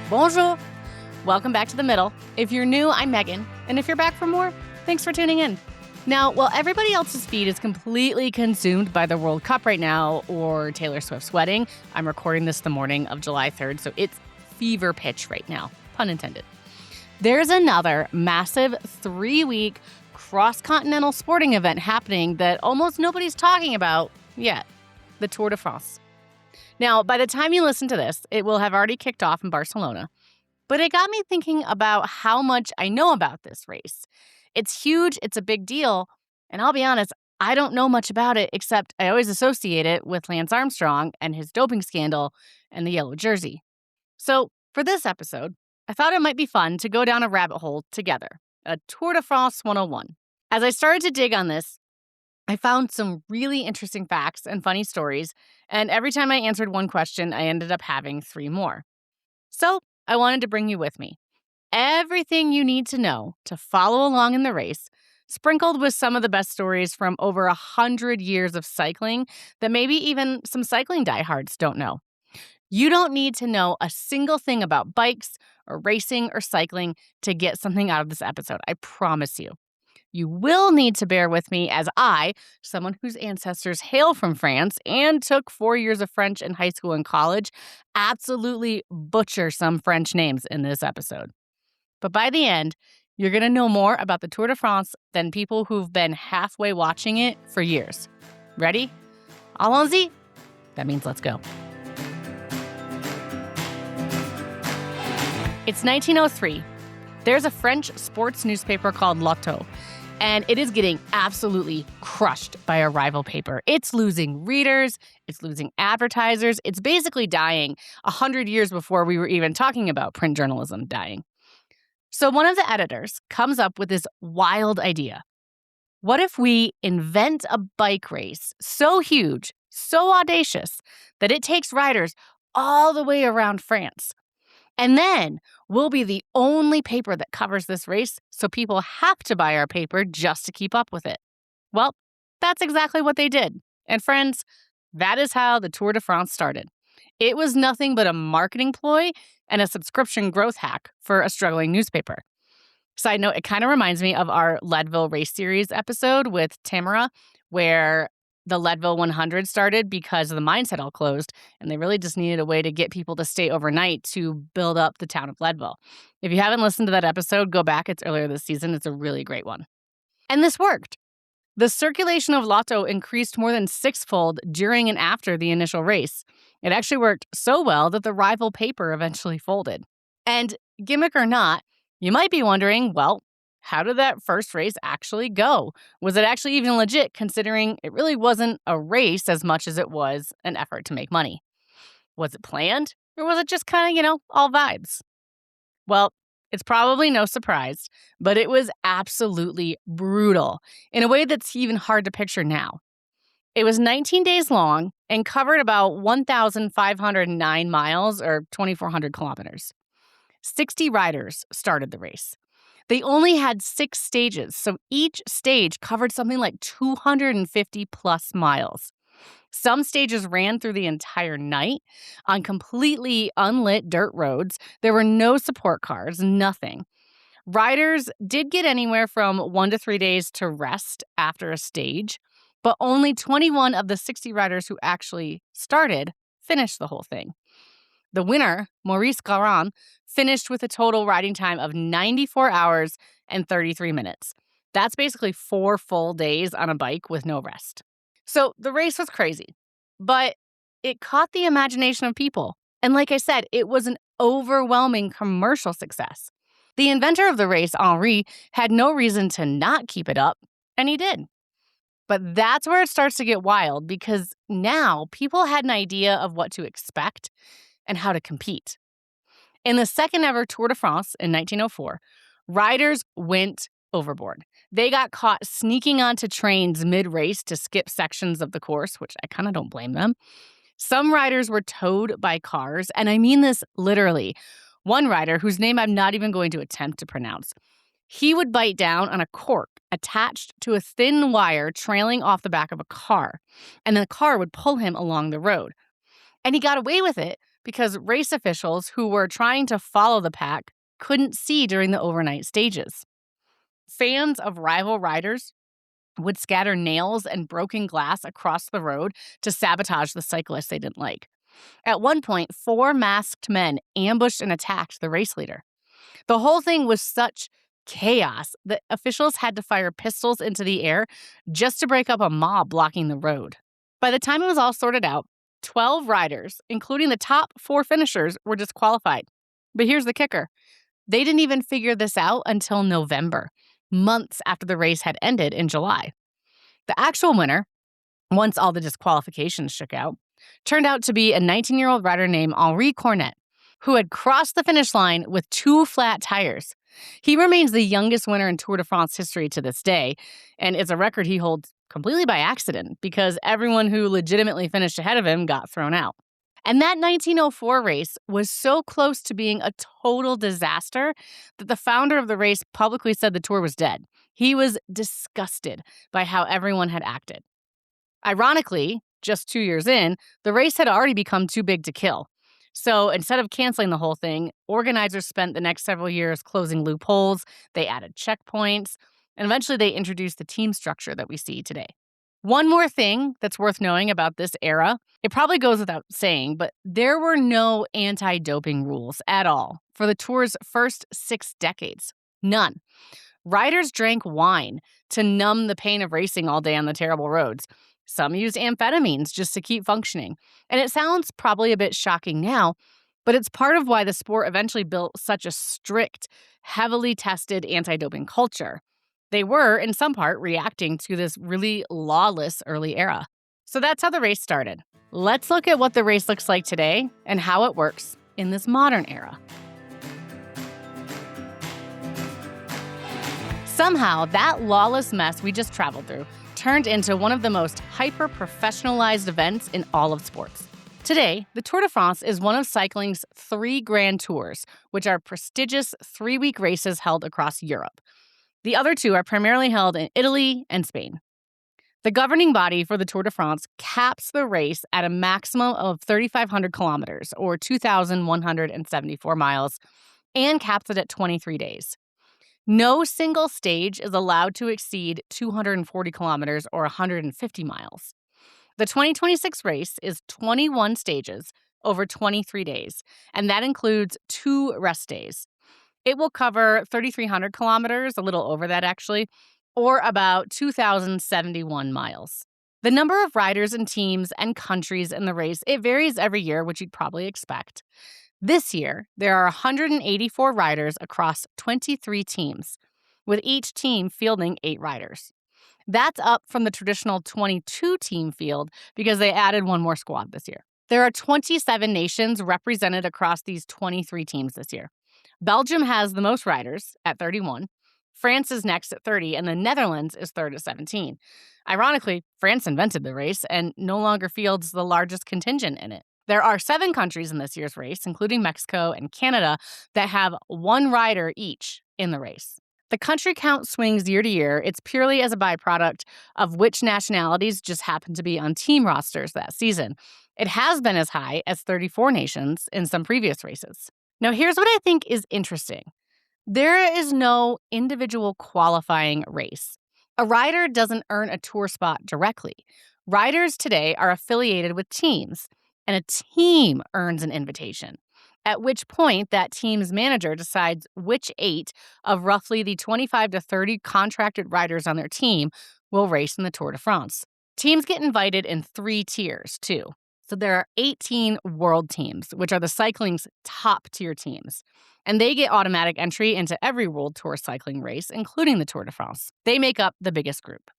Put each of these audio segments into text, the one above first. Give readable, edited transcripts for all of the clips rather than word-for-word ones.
Bonjour. Welcome back to The Middle. If you're new, I'm Megan. And if you're back for more, thanks for tuning in. Now, while everybody else's feed is completely consumed by the World Cup right now or Taylor Swift's wedding, I'm recording this the morning of July 3rd, so it's fever pitch right now, pun intended. There's another massive 3-week cross-continental sporting event happening that almost nobody's talking about yet, the Tour de France. Now, by the time you listen to this, it will have already kicked off in Barcelona. But it got me thinking about how much I know about this race. It's huge, it's a big deal, and I'll be honest, I don't know much about it except I always associate it with Lance Armstrong and his doping scandal and the yellow jersey. So, for this episode, I thought it might be fun to go down a rabbit hole together, a Tour de France 101. As I started to dig on this, I found some really interesting facts and funny stories, and every time I answered one question, I ended up having 3 more. So, I wanted to bring you with me. Everything you need to know to follow along in the race, sprinkled with some of the best stories from over 100 years of cycling that maybe even some cycling diehards don't know. You don't need to know a single thing about bikes or racing or cycling to get something out of this episode, I promise you. You will need to bear with me as I, someone whose ancestors hail from France and took 4 years of French in high school and college, absolutely butcher some French names in this episode. But by the end, you're going to know more about the Tour de France than people who've been halfway watching it for years. Ready? Allons-y? That means let's go. It's 1903. There's a French sports newspaper called L'Auto, and it is getting absolutely crushed by a rival paper. It's losing readers, it's losing advertisers, it's basically dying 100 years before we were even talking about print journalism dying. So one of the editors comes up with this wild idea. What if we invent a bike race so huge, so audacious, that it takes riders all the way around France? And then we'll be the only paper that covers this race, so people have to buy our paper just to keep up with it. Well, that's exactly what they did. And friends, that is how the Tour de France started. It was nothing but a marketing ploy and a subscription growth hack for a struggling newspaper. Side note, it kind of reminds me of our Leadville Race Series episode with Tamara, where the Leadville 100 started because the mines had all closed, and they really just needed a way to get people to stay overnight to build up the town of Leadville. If you haven't listened to that episode, go back. It's earlier this season. It's a really great one. And this worked. The circulation of Lotto increased more than 6-fold during and after the initial race. It actually worked so well that the rival paper eventually folded. And gimmick or not, you might be wondering, well, how did that first race actually go? Was it actually even legit, considering it really wasn't a race as much as it was an effort to make money? Was it planned, or was it just kind of, all vibes? Well, it's probably no surprise, but it was absolutely brutal in a way that's even hard to picture now. It was 19 days long and covered about 1,509 miles or 2,400 kilometers. 60 riders started the race. They only had 6 stages, so each stage covered something like 250 plus miles. Some stages ran through the entire night on completely unlit dirt roads. There were no support cars, nothing. Riders did get anywhere from 1 to 3 days to rest after a stage, but only 21 of the 60 riders who actually started finished the whole thing. The winner, Maurice Garin, finished with a total riding time of 94 hours and 33 minutes. That's basically 4 full days on a bike with no rest. So the race was crazy, but it caught the imagination of people. And like I said, it was an overwhelming commercial success. The inventor of the race, Henri, had no reason to not keep it up, and he did. But that's where it starts to get wild, because now people had an idea of what to expect and how to compete. In the second ever Tour de France in 1904, riders went overboard. They got caught sneaking onto trains mid-race to skip sections of the course, which I kind of don't blame them. Some riders were towed by cars, and I mean this literally. One rider, whose name I'm not even going to attempt to pronounce, he would bite down on a cork attached to a thin wire trailing off the back of a car, and the car would pull him along the road. And he got away with it because race officials who were trying to follow the pack couldn't see during the overnight stages. Fans of rival riders would scatter nails and broken glass across the road to sabotage the cyclists they didn't like. At one point, 4 masked men ambushed and attacked the race leader. The whole thing was such chaos that officials had to fire pistols into the air just to break up a mob blocking the road. By the time it was all sorted out, 12 riders, including the top 4 finishers, were disqualified. But here's the kicker. They didn't even figure this out until November, months after the race had ended in July. The actual winner, once all the disqualifications shook out, turned out to be a 19-year-old rider named Henri Cornet, who had crossed the finish line with 2 flat tires. He remains the youngest winner in Tour de France history to this day, and it's a record he holds completely by accident because everyone who legitimately finished ahead of him got thrown out. And that 1904 race was so close to being a total disaster that the founder of the race publicly said the tour was dead. He was disgusted by how everyone had acted. Ironically, just 2 years in, the race had already become too big to kill. So instead of canceling the whole thing, organizers spent the next several years closing loopholes, they added checkpoints, and eventually they introduced the team structure that we see today. One more thing that's worth knowing about this era, it probably goes without saying, but there were no anti-doping rules at all for the Tour's first 6 decades. None. Riders drank wine to numb the pain of racing all day on the terrible roads. Some used amphetamines just to keep functioning. And it sounds probably a bit shocking now, but it's part of why the sport eventually built such a strict, heavily tested anti-doping culture. They were, in some part, reacting to this really lawless early era. So that's how the race started. Let's look at what the race looks like today and how it works in this modern era. Somehow, that lawless mess we just traveled through turned into one of the most hyper-professionalized events in all of sports. Today, the Tour de France is one of cycling's 3 grand tours, which are prestigious 3-week races held across Europe. The other 2 are primarily held in Italy and Spain. The governing body for the Tour de France caps the race at a maximum of 3,500 kilometers, or 2,174 miles, and caps it at 23 days. No single stage is allowed to exceed 240 kilometers or 150 miles. The 2026 race is 21 stages over 23 days, and that includes 2 rest days. It will cover 3,300 kilometers, a little over that actually, or about 2,071 miles. The number of riders and teams and countries in the race, it varies every year, which you'd probably expect. This year, there are 184 riders across 23 teams, with each team fielding 8 riders. That's up from the traditional 22-team field because they added 1 more squad this year. There are 27 nations represented across these 23 teams this year. Belgium has the most riders at 31. France is next at 30, and the Netherlands is third at 17. Ironically, France invented the race and no longer fields the largest contingent in it. There are 7 countries in this year's race, including Mexico and Canada, that have 1 rider each in the race. The country count swings year to year. It's purely as a byproduct of which nationalities just happen to be on team rosters that season. It has been as high as 34 nations in some previous races. Now, here's what I think is interesting. There is no individual qualifying race. A rider doesn't earn a tour spot directly. Riders today are affiliated with teams, and a team earns an invitation, at which point that team's manager decides which 8 of roughly the 25 to 30 contracted riders on their team will race in the Tour de France. Teams get invited in 3 tiers, too. So there are 18 world teams, which are the cycling's top-tier teams. And they get automatic entry into every World Tour cycling race, including the Tour de France. They make up the biggest group.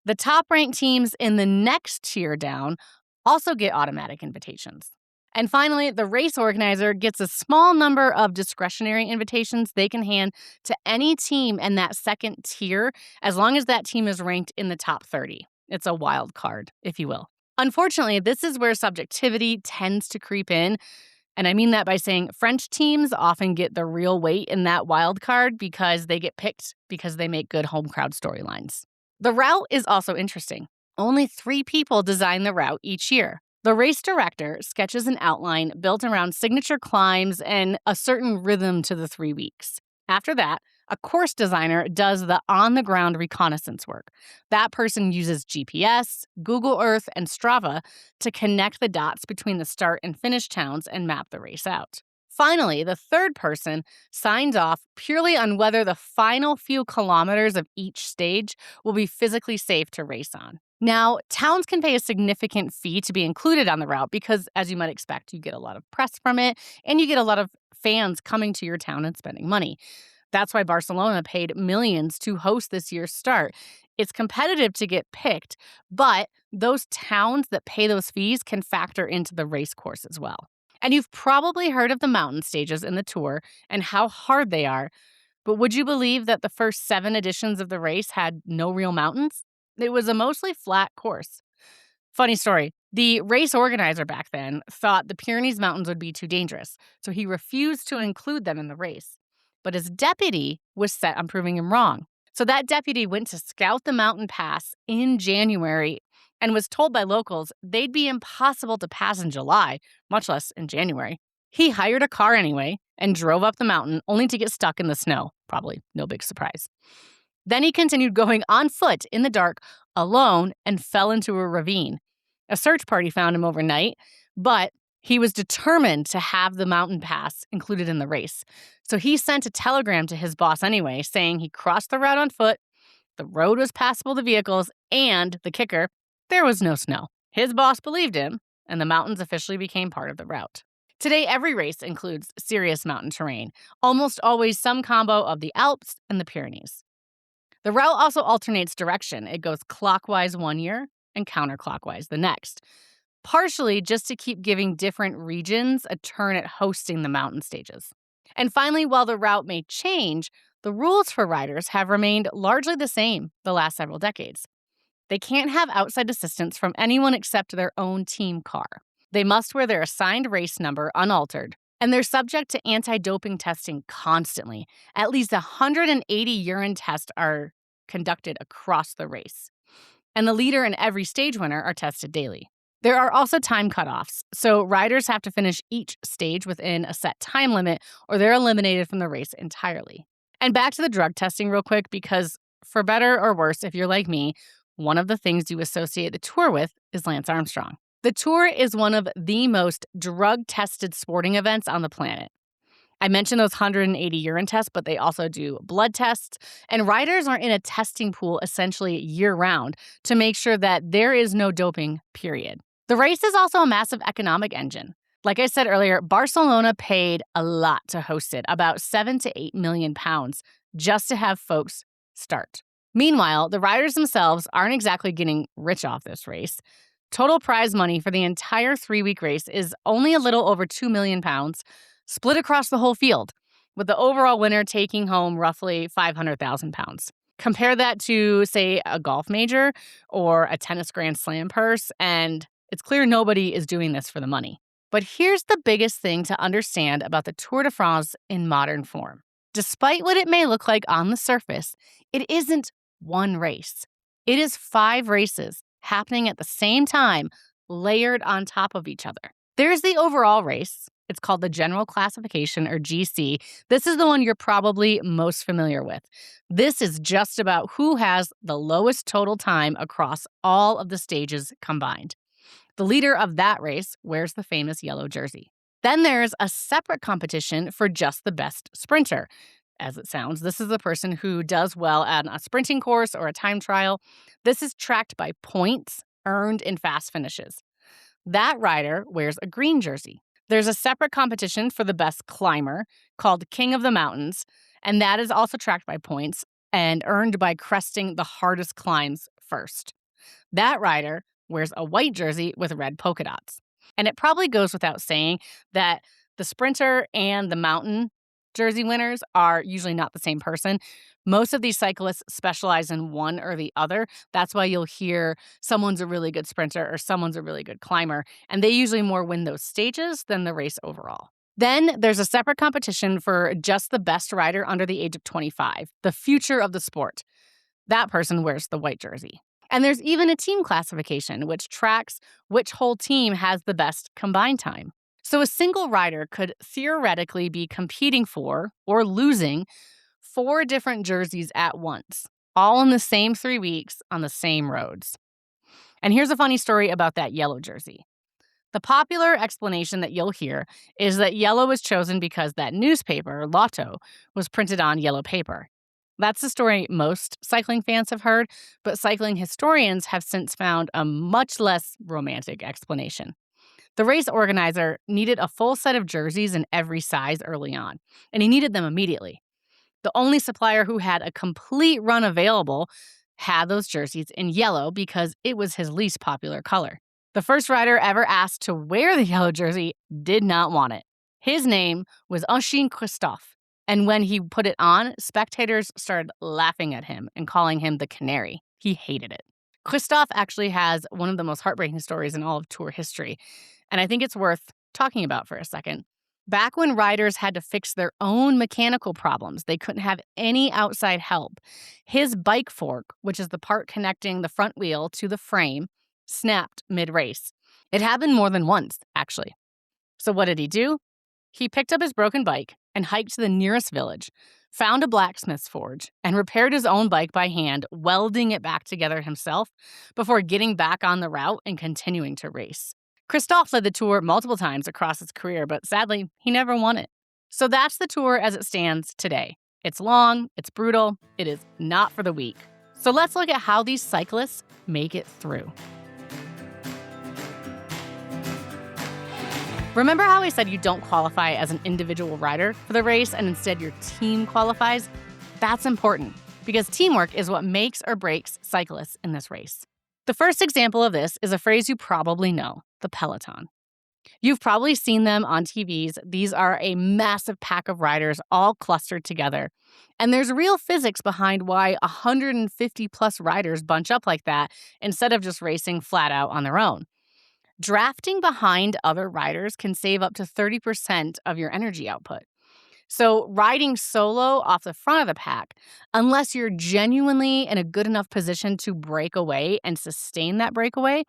The top-ranked teams in the next tier down also get automatic invitations. And finally, the race organizer gets a small number of discretionary invitations they can hand to any team in that second tier, as long as that team is ranked in the top 30. It's a wild card, if you will. Unfortunately, this is where subjectivity tends to creep in. And I mean that by saying French teams often get the real weight in that wild card because they get picked because they make good home crowd storylines. The route is also interesting. Only 3 people design the route each year. The race director sketches an outline built around signature climbs and a certain rhythm to the 3 weeks. After that, a course designer does the on-the-ground reconnaissance work. That person uses GPS, Google Earth, and Strava to connect the dots between the start and finish towns and map the race out. Finally, the third person signs off purely on whether the final few kilometers of each stage will be physically safe to race on. Now, towns can pay a significant fee to be included on the route because, as you might expect, you get a lot of press from it and you get a lot of fans coming to your town and spending money. That's why Barcelona paid millions to host this year's start. It's competitive to get picked, but those towns that pay those fees can factor into the race course as well. And you've probably heard of the mountain stages in the Tour and how hard they are, but would you believe that the first 7 editions of the race had no real mountains? It was a mostly flat course. Funny story, the race organizer back then thought the Pyrenees Mountains would be too dangerous, so he refused to include them in the race. But his deputy was set on proving him wrong. So that deputy went to scout the mountain pass in January and was told by locals they'd be impossible to pass in July, much less in January. He hired a car anyway and drove up the mountain only to get stuck in the snow. Probably no big surprise. Then he continued going on foot in the dark, alone, and fell into a ravine. A search party found him overnight, but he was determined to have the mountain pass included in the race. So he sent a telegram to his boss anyway, saying he crossed the route on foot, the road was passable to vehicles, and, the kicker, there was no snow. His boss believed him, and the mountains officially became part of the route. Today, every race includes serious mountain terrain, almost always some combo of the Alps and the Pyrenees. The route also alternates direction. It goes clockwise one year and counterclockwise the next, partially just to keep giving different regions a turn at hosting the mountain stages. And finally, while the route may change, the rules for riders have remained largely the same the last several decades. They can't have outside assistance from anyone except their own team car. They must wear their assigned race number unaltered, and they're subject to anti-doping testing constantly. At least 180 urine tests are conducted across the race. And the leader and every stage winner are tested daily. There are also time cutoffs, so riders have to finish each stage within a set time limit or they're eliminated from the race entirely. And back to the drug testing real quick, because for better or worse, if you're like me, one of the things you associate the Tour with is Lance Armstrong. The Tour is one of the most drug-tested sporting events on the planet. I mentioned those 180 urine tests, but they also do blood tests, and riders are in a testing pool essentially year-round to make sure that there is no doping, period. The race is also a massive economic engine. Like I said earlier, Barcelona paid a lot to host it, about 7 to 8 million pounds, just to have folks start. Meanwhile, the riders themselves aren't exactly getting rich off this race. Total prize money for the entire 3-week race is only a little over 2 million pounds, split across the whole field, with the overall winner taking home roughly 500,000 pounds. Compare that to, say, a golf major or a tennis Grand Slam purse, and it's clear nobody is doing this for the money. But here's the biggest thing to understand about the Tour de France in modern form. Despite what it may look like on the surface, it isn't one race. It is 5 races happening at the same time, layered on top of each other. There's the overall race. It's called the General Classification, or GC. This is the one you're probably most familiar with. This is just about who has the lowest total time across all of the stages combined. The leader of that race wears the famous yellow jersey. Then there's a separate competition for just the best sprinter. As it sounds, this is the person who does well at a sprinting course or a time trial. This is tracked by points earned in fast finishes. That rider wears a green jersey. There's a separate competition for the best climber called King of the Mountains, and that is also tracked by points and earned by cresting the hardest climbs first. That rider wears a white jersey with red polka dots. And it probably goes without saying that the sprinter and the mountain jersey winners are usually not the same person. Most of these cyclists specialize in one or the other. That's why you'll hear someone's a really good sprinter or someone's a really good climber, and they usually more win those stages than the race overall. Then there's a separate competition for just the best rider under the age of 25, the future of the sport. That person wears the white jersey. And there's even a team classification, which tracks which whole team has the best combined time. So a single rider could theoretically be competing for or losing 4 different jerseys at once, all in the same 3 weeks on the same roads. And here's a funny story about that yellow jersey. The popular explanation that you'll hear is that yellow was chosen because that newspaper, Lotto, was printed on yellow paper. That's the story most cycling fans have heard, but cycling historians have since found a much less romantic explanation. The race organizer needed a full set of jerseys in every size early on, and he needed them immediately. The only supplier who had a complete run available had those jerseys in yellow because it was his least popular color. The first rider ever asked to wear the yellow jersey did not want it. His name was Oisin Christophe, and when he put it on, spectators started laughing at him and calling him the Canary. He hated it. Christophe actually has one of the most heartbreaking stories in all of Tour history, and I think it's worth talking about for a second. Back when riders had to fix their own mechanical problems, they couldn't have any outside help. His bike fork, which is the part connecting the front wheel to the frame, snapped mid-race. It happened more than once, actually. So what did he do? He picked up his broken bike and hiked to the nearest village, found a blacksmith's forge, and repaired his own bike by hand, welding it back together himself before getting back on the route and continuing to race. Christophe led the Tour multiple times across his career, but sadly, he never won it. So that's the Tour as it stands today. It's long, it's brutal, it is not for the weak. So let's look at how these cyclists make it through. Remember how I said you don't qualify as an individual rider for the race and instead your team qualifies? That's important because teamwork is what makes or breaks cyclists in this race. The first example of this is a phrase you probably know, the peloton. You've probably seen them on TVs. These are a massive pack of riders all clustered together. And there's real physics behind why 150 plus riders bunch up like that instead of just racing flat out on their own. Drafting behind other riders can save up to 30% of your energy output. So riding solo off the front of the pack, unless you're genuinely in a good enough position to break away and sustain that breakaway,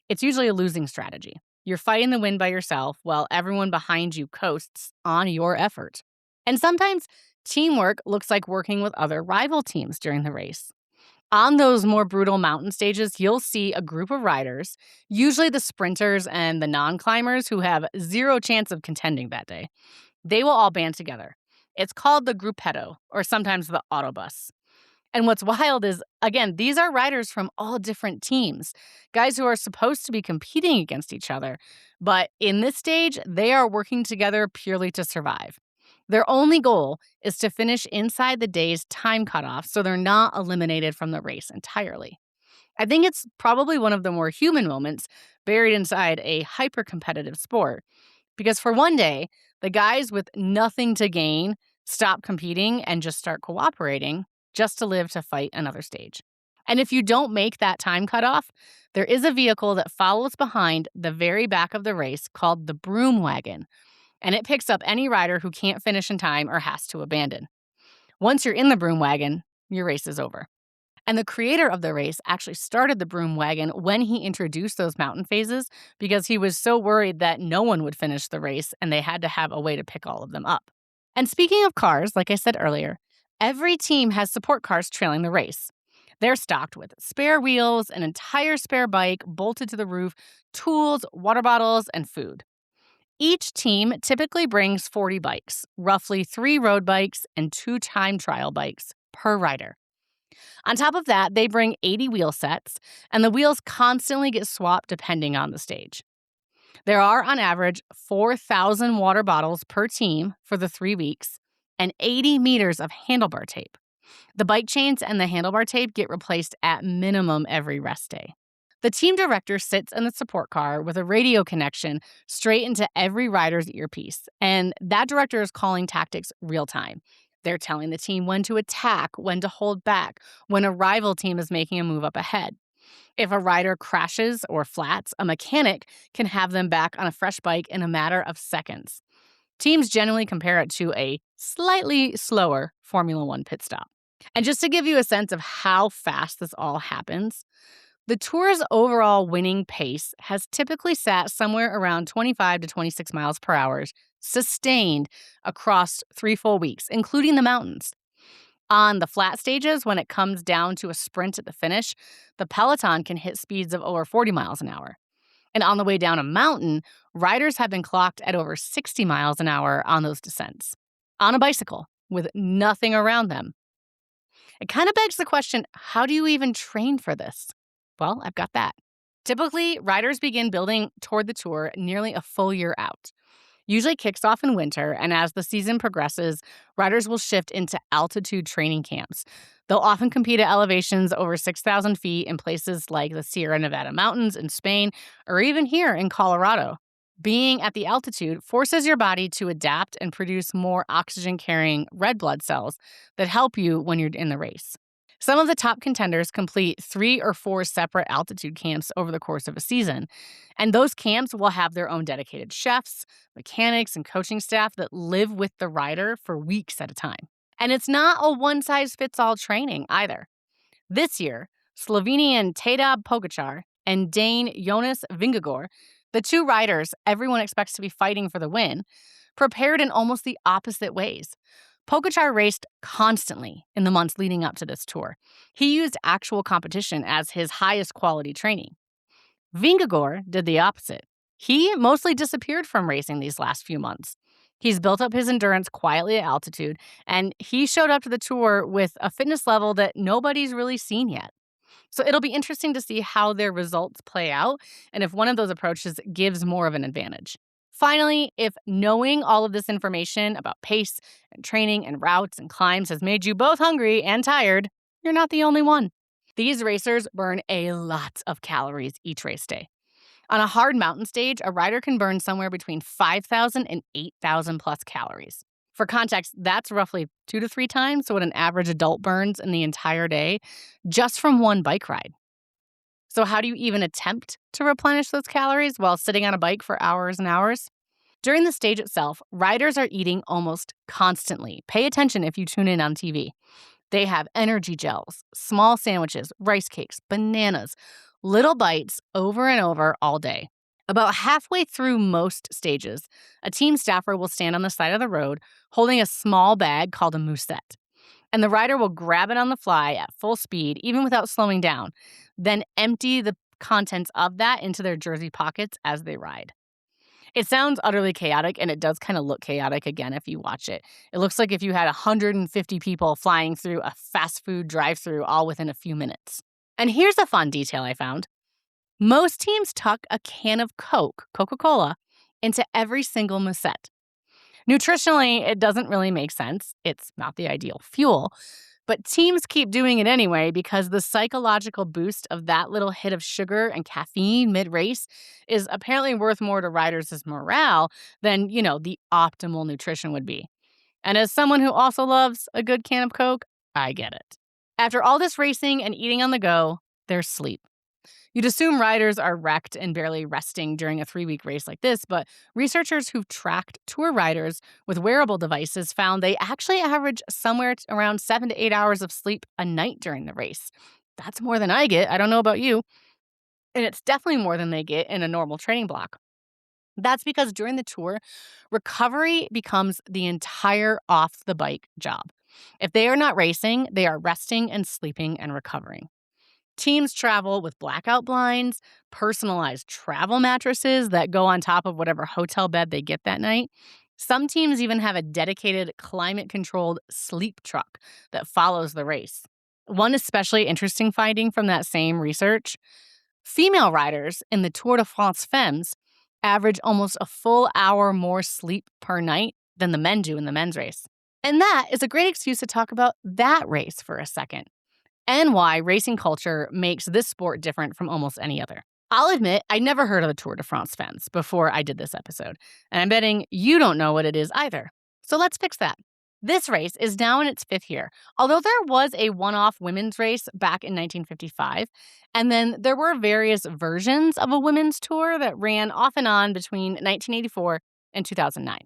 it's usually a losing strategy. You're fighting the wind by yourself while everyone behind you coasts on your effort. And sometimes teamwork looks like working with other rival teams during the race. On those more brutal mountain stages, you'll see a group of riders, usually the sprinters and the non-climbers who have zero chance of contending that day. They will all band together. It's called the gruppetto, or sometimes the autobus. And what's wild is, again, these are riders from all different teams, guys who are supposed to be competing against each other. But in this stage, they are working together purely to survive. Their only goal is to finish inside the day's time cutoff so they're not eliminated from the race entirely. I think it's probably one of the more human moments buried inside a hyper-competitive sport. Because for one day, the guys with nothing to gain stop competing and just start cooperating just to live to fight another stage. And if you don't make that time cutoff, there is a vehicle that follows behind the very back of the race called the broom wagon. And it picks up any rider who can't finish in time or has to abandon. Once you're in the broom wagon, your race is over. And the creator of the race actually started the broom wagon when he introduced those mountain phases because he was so worried that no one would finish the race and they had to have a way to pick all of them up. And speaking of cars, like I said earlier, every team has support cars trailing the race. They're stocked with spare wheels, an entire spare bike bolted to the roof, tools, water bottles, and food. Each team typically brings 40 bikes, roughly 3 road bikes and 2 time trial bikes per rider. On top of that, they bring 80 wheel sets, and the wheels constantly get swapped depending on the stage. There are, on average, 4,000 water bottles per team for the 3 weeks and 80 meters of handlebar tape. The bike chains and the handlebar tape get replaced at minimum every rest day. The team director sits in the support car with a radio connection straight into every rider's earpiece, and that director is calling tactics real time. They're telling the team when to attack, when to hold back, when a rival team is making a move up ahead. If a rider crashes or flats, a mechanic can have them back on a fresh bike in a matter of seconds. Teams generally compare it to a slightly slower Formula One pit stop. And just to give you a sense of how fast this all happens, The Tour's overall winning pace has typically sat somewhere around 25 to 26 miles per hour, sustained across 3 full weeks, including the mountains. On the flat stages, when it comes down to a sprint at the finish, the peloton can hit speeds of over 40 miles an hour. And on the way down a mountain, riders have been clocked at over 60 miles an hour on those descents, on a bicycle with nothing around them. It kind of begs the question, how do you even train for this? Well, I've got that. Typically, riders begin building toward the Tour nearly a full year out. Usually kicks off in winter, and as the season progresses, riders will shift into altitude training camps. They'll often compete at elevations over 6,000 feet in places like the Sierra Nevada mountains in Spain, or even here in Colorado. Being at the altitude forces your body to adapt and produce more oxygen-carrying red blood cells that help you when you're in the race. Some of the top contenders complete 3 or 4 separate altitude camps over the course of a season. And those camps will have their own dedicated chefs, mechanics, and coaching staff that live with the rider for weeks at a time. And it's not a one-size-fits-all training either. This year, Slovenian Tadej Pogačar and Dane Jonas Vingegaard, the two riders everyone expects to be fighting for the win, prepared in almost the opposite ways. Pogačar raced constantly in the months leading up to this tour. He used actual competition as his highest quality training. Vingegaard did the opposite. He mostly disappeared from racing these last few months. He's built up his endurance quietly at altitude, and he showed up to the tour with a fitness level that nobody's really seen yet. So it'll be interesting to see how their results play out and if one of those approaches gives more of an advantage. Finally, if knowing all of this information about pace and training and routes and climbs has made you both hungry and tired, you're not the only one. These racers burn a lot of calories each race day. On a hard mountain stage, a rider can burn somewhere between 5,000 and 8,000 plus calories. For context, that's roughly 2 to 3 times what an average adult burns in the entire day just from one bike ride. So how do you even attempt to replenish those calories while sitting on a bike for hours and hours? During the stage itself, riders are eating almost constantly. Pay attention if you tune in on TV. They have energy gels, small sandwiches, rice cakes, bananas, little bites over and over all day. About halfway through most stages, a team staffer will stand on the side of the road holding a small bag called a musette. And the rider will grab it on the fly at full speed, even without slowing down, then empty the contents of that into their jersey pockets as they ride. It sounds utterly chaotic, and it does kind of look chaotic again if you watch it. It looks like if you had 150 people flying through a fast food drive-thru all within a few minutes. And here's a fun detail I found. Most teams tuck a can of Coke, Coca-Cola, into every single musette. Nutritionally, it doesn't really make sense. It's not the ideal fuel. But teams keep doing it anyway because the psychological boost of that little hit of sugar and caffeine mid-race is apparently worth more to riders' morale than, the optimal nutrition would be. And as someone who also loves a good can of Coke, I get it. After all this racing and eating on the go, there's sleep. You'd assume riders are wrecked and barely resting during a 3-week race like this, but researchers who've tracked tour riders with wearable devices found they actually average somewhere around 7 to 8 hours of sleep a night during the race. That's more than I get. I don't know about you. And it's definitely more than they get in a normal training block. That's because during the tour, recovery becomes the entire off-the-bike job. If they are not racing, they are resting and sleeping and recovering. Teams travel with blackout blinds, personalized travel mattresses that go on top of whatever hotel bed they get that night. Some teams even have a dedicated climate-controlled sleep truck that follows the race. One especially interesting finding from that same research, female riders in the Tour de France Femmes average almost a full hour more sleep per night than the men do in the men's race. And that is a great excuse to talk about that race for a second, and why racing culture makes this sport different from almost any other. I'll admit, I never heard of the Tour de France Femmes before I did this episode, and I'm betting you don't know what it is either. So let's fix that. This race is now in its 5th year, although there was a one-off women's race back in 1955, and then there were various versions of a women's tour that ran off and on between 1984 and 2009.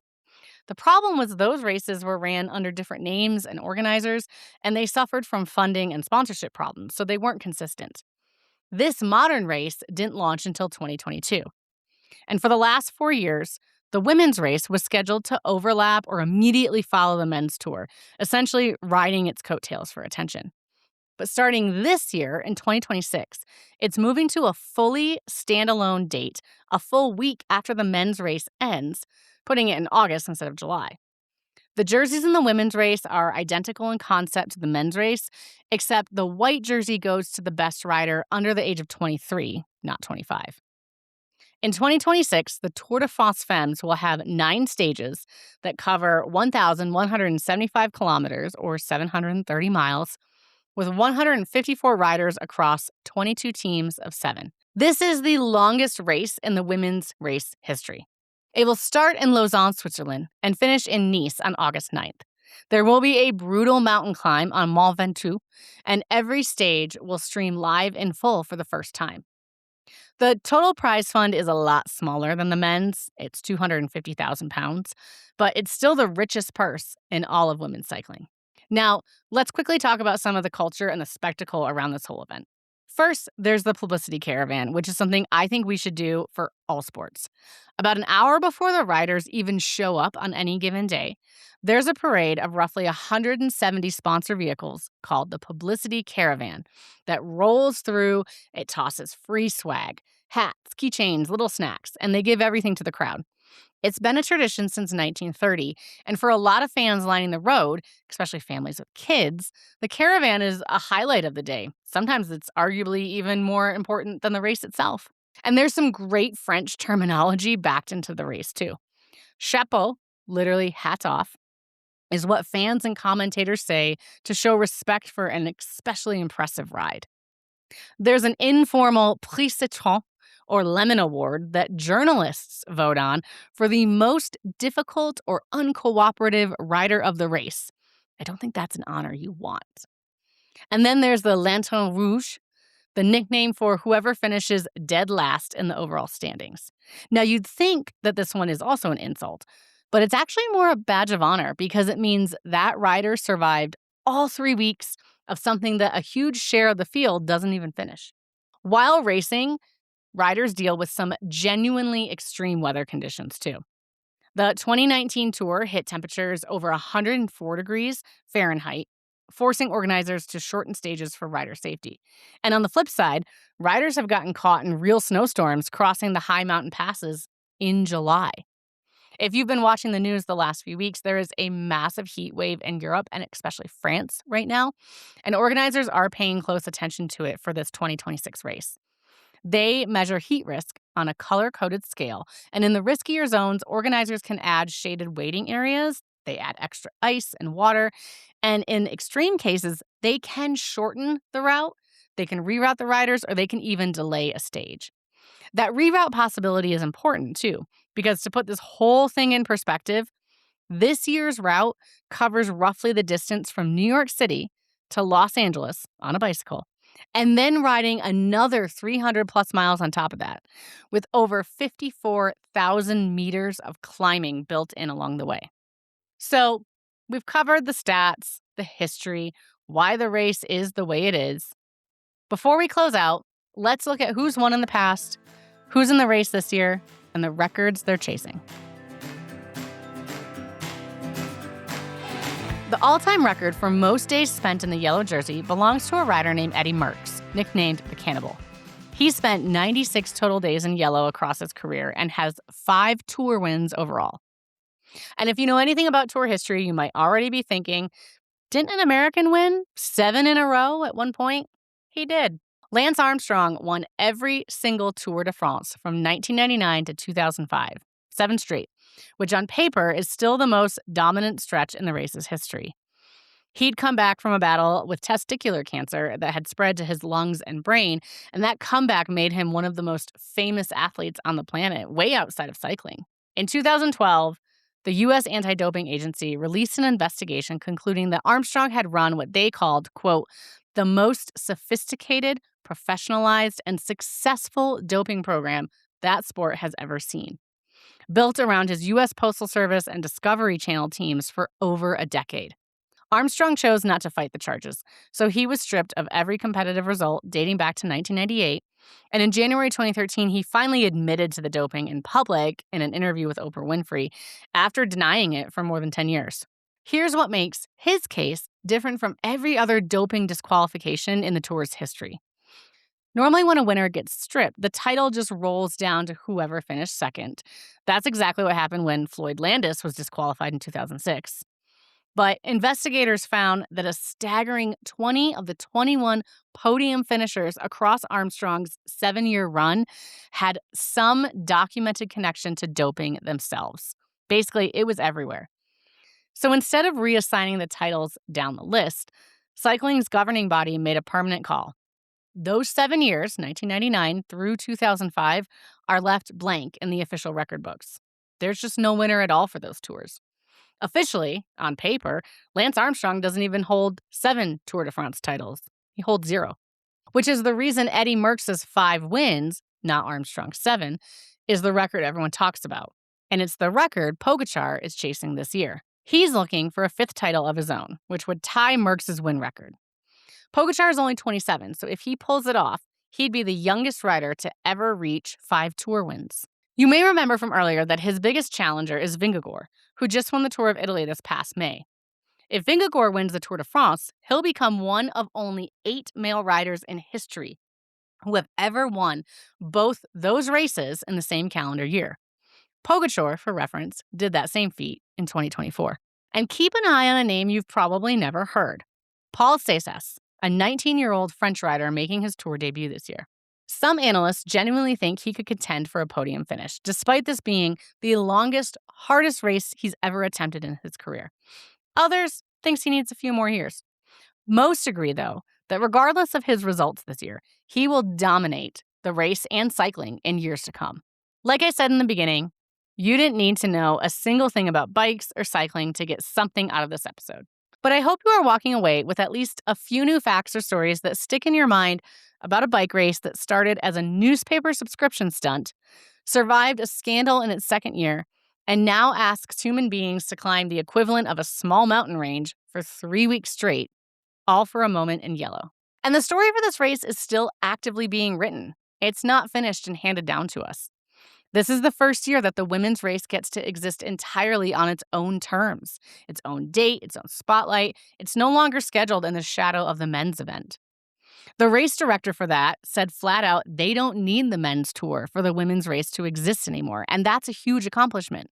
The problem was those races were ran under different names and organizers, and they suffered from funding and sponsorship problems, so they weren't consistent. This modern race didn't launch until 2022. And for the last 4 years, the women's race was scheduled to overlap or immediately follow the men's tour, essentially riding its coattails for attention. But starting this year in 2026, it's moving to a fully standalone date, a full week after the men's race ends, putting it in August instead of July. The jerseys in the women's race are identical in concept to the men's race, except the white jersey goes to the best rider under the age of 23, not 25. In 2026, the Tour de France Femmes will have 9 stages that cover 1,175 kilometers or 730 miles, with 154 riders across 22 teams of 7. This is the longest race in the women's race history. It will start in Lausanne, Switzerland, and finish in Nice on August 9th. There will be a brutal mountain climb on Mont Ventoux, and every stage will stream live in full for the first time. The total prize fund is a lot smaller than the men's. It's £250,000, but it's still the richest purse in all of women's cycling. Now, let's quickly talk about some of the culture and the spectacle around this whole event. First, there's the publicity caravan, which is something I think we should do for all sports. About an hour before the riders even show up on any given day, there's a parade of roughly 170 sponsor vehicles called the Publicity Caravan that rolls through. It tosses free swag, hats, keychains, little snacks, and they give everything to the crowd. It's been a tradition since 1930, and for a lot of fans lining the road, especially families with kids, the caravan is a highlight of the day. Sometimes it's arguably even more important than the race itself. And there's some great French terminology backed into the race, too. Chapeau, literally hats off, is what fans and commentators say to show respect for an especially impressive ride. There's an informal Prix Citron, or Lemon Award, that journalists vote on for the most difficult or uncooperative rider of the race. I don't think that's an honor you want. And then there's the Lanterne Rouge, the nickname for whoever finishes dead last in the overall standings. Now, you'd think that this one is also an insult, but it's actually more a badge of honor because it means that rider survived all 3 weeks of something that a huge share of the field doesn't even finish. While racing, riders deal with some genuinely extreme weather conditions, too. The 2019 Tour hit temperatures over 104 degrees Fahrenheit, forcing organizers to shorten stages for rider safety. And on the flip side, riders have gotten caught in real snowstorms crossing the high mountain passes in July. If you've been watching the news the last few weeks, there is a massive heat wave in Europe and especially France right now, and organizers are paying close attention to it for this 2026 race. They measure heat risk on a color-coded scale, and in the riskier zones, organizers can add shaded waiting areas, they add extra ice and water, and in extreme cases, they can shorten the route, they can reroute the riders, or they can even delay a stage. That reroute possibility is important, too, because to put this whole thing in perspective, this year's route covers roughly the distance from New York City to Los Angeles on a bicycle, and then riding another 300 plus miles on top of that, with over 54,000 meters of climbing built in along the way. So we've covered the stats, the history, why the race is the way it is. Before we close out, let's look at who's won in the past, who's in the race this year, and the records they're chasing. The all-time record for most days spent in the yellow jersey belongs to a rider named Eddie Merckx, nicknamed the Cannibal. He spent 96 total days in yellow across his career and has 5 Tour wins overall. And if you know anything about Tour history, you might already be thinking, didn't an American win 7 in a row at one point? He did. Lance Armstrong won every single Tour de France from 1999 to 2005, 7 straight, which on paper is still the most dominant stretch in the race's history. He'd come back from a battle with testicular cancer that had spread to his lungs and brain, and that comeback made him one of the most famous athletes on the planet, way outside of cycling. In 2012, the U.S. Anti-Doping Agency released an investigation concluding that Armstrong had run what they called, quote, the most sophisticated, professionalized, and successful doping program that sport has ever seen, built around his U.S. Postal Service and Discovery Channel teams for over a decade. Armstrong chose not to fight the charges, so he was stripped of every competitive result dating back to 1998. And in January 2013, he finally admitted to the doping in public in an interview with Oprah Winfrey after denying it for more than 10 years. Here's what makes his case different from every other doping disqualification in the Tour's history. Normally, when a winner gets stripped, the title just rolls down to whoever finished second. That's exactly what happened when Floyd Landis was disqualified in 2006. But investigators found that a staggering 20 of the 21 podium finishers across Armstrong's 7-year run had some documented connection to doping themselves. Basically, it was everywhere. So instead of reassigning the titles down the list, cycling's governing body made a permanent call. Those 7 years, 1999 through 2005, are left blank in the official record books. There's just no winner at all for those tours. Officially, on paper, Lance Armstrong doesn't even hold 7 Tour de France titles. He holds 0, which is the reason Eddie Merckx's 5 wins, not Armstrong's 7, is the record everyone talks about. And it's the record Pogačar is chasing this year. He's looking for a 5th title of his own, which would tie Merckx's win record. Pogačar is only 27, so if he pulls it off, he'd be the youngest rider to ever reach 5 Tour wins. You may remember from earlier that his biggest challenger is Vingegaard, who just won the Tour of Italy this past May. If Vingegaard wins the Tour de France, he'll become one of only 8 male riders in history who have ever won both those races in the same calendar year. Pogačar, for reference, did that same feat in 2024. And keep an eye on a name you've probably never heard. Paul Cesas, a 19-year-old French rider making his Tour debut this year. Some analysts genuinely think he could contend for a podium finish, despite this being the longest, hardest race he's ever attempted in his career. Others thinks he needs a few more years. Most agree, though, that regardless of his results this year, he will dominate the race and cycling in years to come. Like I said in the beginning, you didn't need to know a single thing about bikes or cycling to get something out of this episode. But I hope you are walking away with at least a few new facts or stories that stick in your mind about a bike race that started as a newspaper subscription stunt, survived a scandal in its 2nd year, and now asks human beings to climb the equivalent of a small mountain range for 3 weeks straight, all for a moment in yellow. And the story for this race is still actively being written. It's not finished and handed down to us. This is the first year that the women's race gets to exist entirely on its own terms, its own date, its own spotlight. It's no longer scheduled in the shadow of the men's event. The race director for that said flat out they don't need the men's tour for the women's race to exist anymore, and that's a huge accomplishment.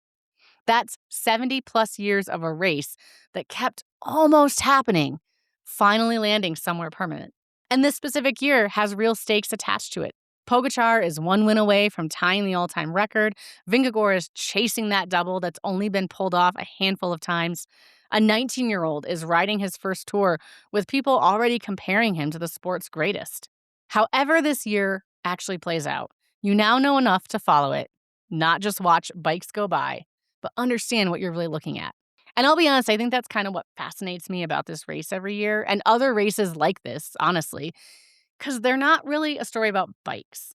That's 70 plus years of a race that kept almost happening, finally landing somewhere permanent. And this specific year has real stakes attached to it. Pogačar is 1 win away from tying the all-time record. Vingegaard is chasing that double that's only been pulled off a handful of times. A 19-year-old is riding his first tour with people already comparing him to the sport's greatest. However this year actually plays out, you now know enough to follow it, not just watch bikes go by, but understand what you're really looking at. And I'll be honest, I think that's kind of what fascinates me about this race every year and other races like this, honestly, because they're not really a story about bikes.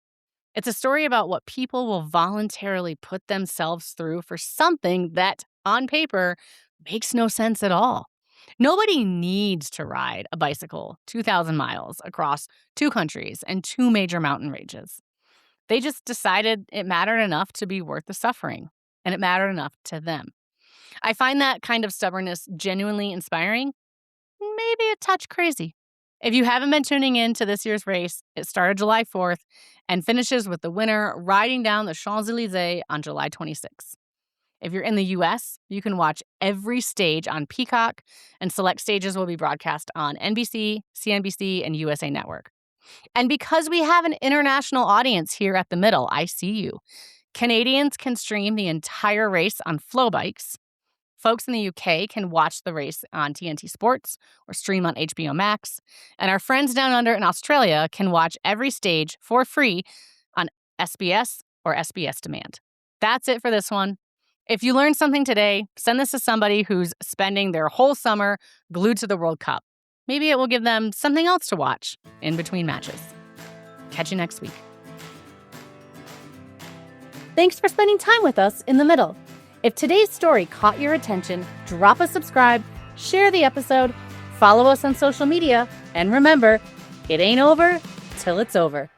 It's a story about what people will voluntarily put themselves through for something that, on paper, makes no sense at all. Nobody needs to ride a bicycle 2,000 miles across 2 countries and 2 major mountain ranges. They just decided it mattered enough to be worth the suffering, and it mattered enough to them. I find that kind of stubbornness genuinely inspiring, maybe a touch crazy. If you haven't been tuning in to this year's race, it started July 4th and finishes with the winner riding down the Champs-Élysées on July 26th. If you're in the U.S., you can watch every stage on Peacock, and select stages will be broadcast on NBC, CNBC, and USA Network. And because we have an international audience here at the middle, I see you. Canadians can stream the entire race on Flow Bikes. Folks in the UK can watch the race on TNT Sports or stream on HBO Max. And our friends down under in Australia can watch every stage for free on SBS or SBS Demand. That's it for this one. If you learned something today, send this to somebody who's spending their whole summer glued to the World Cup. Maybe it will give them something else to watch in between matches. Catch you next week. Thanks for spending time with us in the middle. If today's story caught your attention, drop a subscribe share the episode, follow us on social media, and remember, it ain't over till it's over.